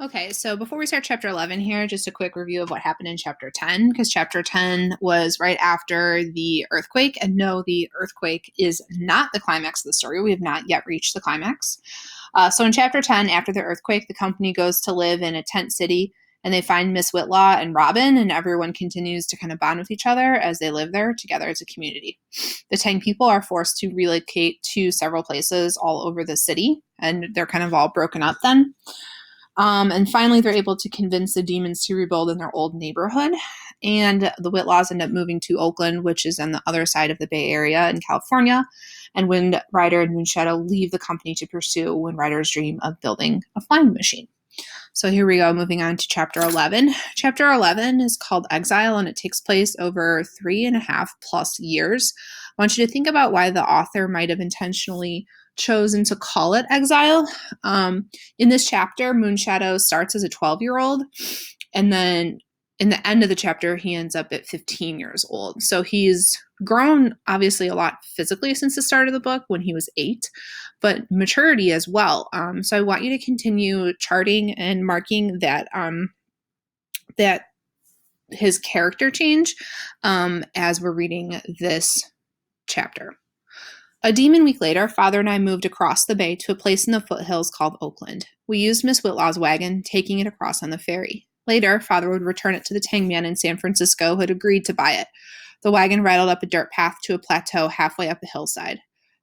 Okay, so before we start chapter 11 here, just a quick review of what happened in chapter 10, because chapter 10 was right after the earthquake. And no, the earthquake is not the climax of the story. We have not yet reached the climax. So in chapter 10, after the earthquake, the company goes to live in a tent city and they find Miss Whitlaw and Robin, and everyone continues to kind of bond with each other as they live there together as a community. The 10 people are forced to relocate to several places all over the city, and they're kind of all broken up then. And finally, they're able to convince the demons to rebuild in their old neighborhood. And the Whitlaws end up moving to Oakland, which is on the other side of the Bay Area in California. And Wind Rider and Moonshadow leave the company to pursue Wind Rider's dream of building a flying machine. So here we go, moving on to chapter 11. Chapter 11 is called Exile, and it takes place over 3.5+ years. I want you to think about why the author might have intentionally chosen to call it Exile. In this chapter, Moonshadow starts as a 12-year-old, and then in the end of the chapter, he ends up at 15 years old. So he's grown, obviously, a lot physically since the start of the book when he was 8, but maturity as well. So I want you to continue charting and marking that that his character change as we're reading this chapter. A demon week later, Father and I moved across the bay to a place in the foothills called Oakland. We used Miss Whitlaw's wagon, taking it across on the ferry. Later, Father would return it to the Tangman in San Francisco who had agreed to buy it. The wagon rattled up a dirt path to a plateau halfway up a hillside.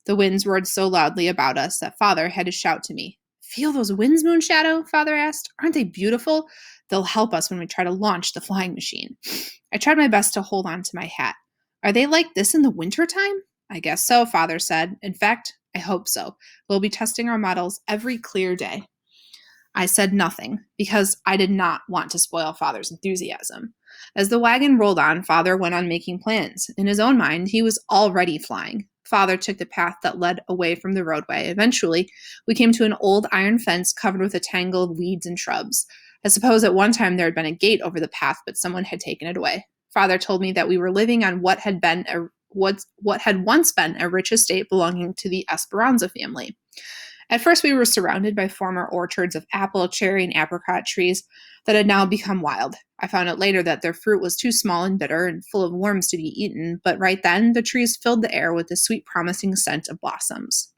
The winds roared so loudly about us that Father had to shout to me. "Feel those winds, Moonshadow?" Father asked. "Aren't they beautiful? They'll help us when we try to launch the flying machine." I tried my best to hold on to my hat. "Are they like this in the wintertime?" "I guess so," Father said. "In fact, I hope so. We'll be testing our models every clear day." I said nothing, because I did not want to spoil Father's enthusiasm. As the wagon rolled on, Father went on making plans. In his own mind, he was already flying. Father took the path that led away from the roadway. Eventually, we came to an old iron fence covered with a tangle of weeds and shrubs. I suppose at one time there had been a gate over the path, but someone had taken it away. Father told me that we were living on what had once been a rich estate belonging to the Esperanza family. At first, we were surrounded by former orchards of apple, cherry, and apricot trees that had now become wild. I found out later that their fruit was too small and bitter and full of worms to be eaten, but right then, the trees filled the air with the sweet, promising scent of blossoms.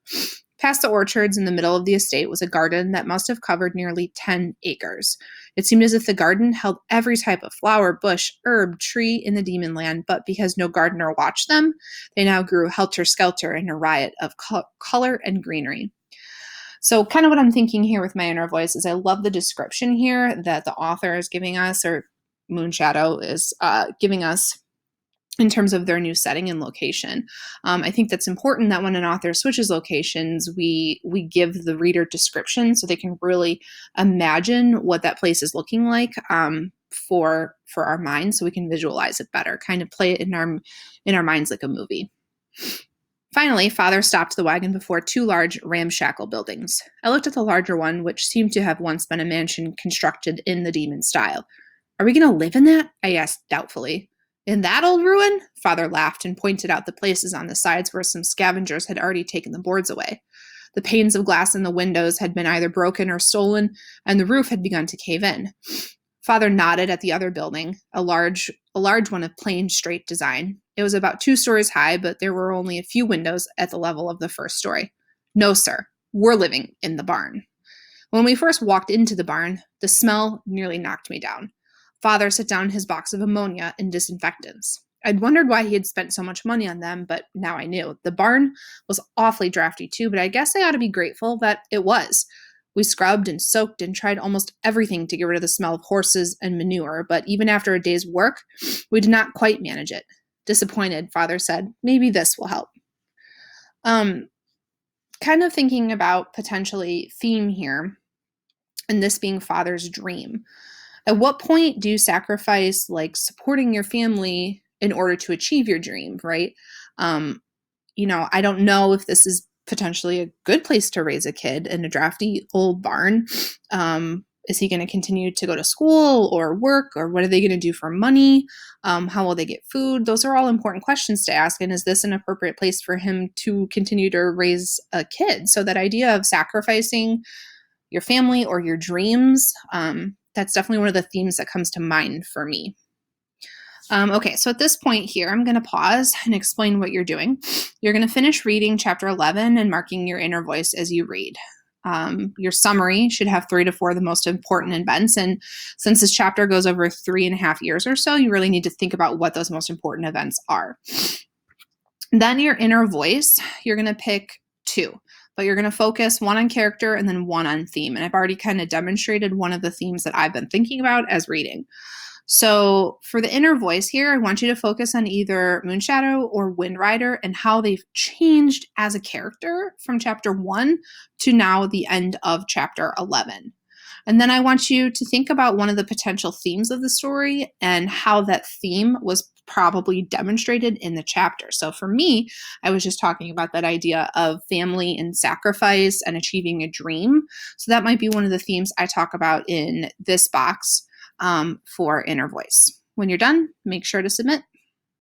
Past the orchards in the middle of the estate was a garden that must have covered nearly 10 acres. It seemed as if the garden held every type of flower, bush, herb, tree in the demon land, but because no gardener watched them, they now grew helter-skelter in a riot of color and greenery. So kind of what I'm thinking here with my inner voice is I love the description here that the author is giving us, or Moonshadow is giving us, in terms of their new setting and location. I think that's important that when an author switches locations, we give the reader description so they can really imagine what that place is looking like for our minds, so we can visualize it better, kind of play it in our minds like a movie. Finally, Father stopped the wagon before 2 large ramshackle buildings. I looked at the larger one, which seemed to have once been a mansion constructed in the demon style. "Are we going to live in that?" I asked doubtfully. "In that old ruin?" Father laughed and pointed out the places on the sides where some scavengers had already taken the boards away. The panes of glass in the windows had been either broken or stolen, and the roof had begun to cave in. Father nodded at the other building, a large one of plain, straight design. It was about 2 stories high, but there were only a few windows at the level of the first story. "No, sir. We're living in the barn." When we first walked into the barn, the smell nearly knocked me down. Father set down his box of ammonia and disinfectants. I'd wondered why he had spent so much money on them, but now I knew. The barn was awfully drafty too, but I guess I ought to be grateful that it was. We scrubbed and soaked and tried almost everything to get rid of the smell of horses and manure, but even after a day's work, we did not quite manage it. Disappointed, Father said, "Maybe this will help." Kind of thinking about potentially theme here, and this being Father's dream. At what point do you sacrifice like supporting your family in order to achieve your dream, right? I don't know if this is potentially a good place to raise a kid in a drafty old barn. Is he going to continue to go to school or work, or what are they going to do for money? How will they get food? Those are all important questions to ask. And is this an appropriate place for him to continue to raise a kid? So that idea of sacrificing your family, or your dreams. That's definitely one of the themes that comes to mind for me. Okay, so at this point here, I'm going to pause and explain what you're doing. You're going to finish reading chapter 11 and marking your inner voice as you read. Your summary should have 3 to 4 of the most important events. And since this chapter goes over 3.5 years or so, you really need to think about what those most important events are. Then your inner voice, you're going to pick 2, but you're going to focus 1 on character and then 1 on theme. And I've already kind of demonstrated one of the themes that I've been thinking about as reading. So for the inner voice here, I want you to focus on either Moonshadow or Windrider and how they've changed as a character from chapter 1 to now the end of chapter 11. And then I want you to think about one of the potential themes of the story and how that theme was probably demonstrated in the chapter. So for me, I was just talking about that idea of family and sacrifice and achieving a dream. So that might be one of the themes I talk about in this box for inner voice. When you're done, make sure to submit.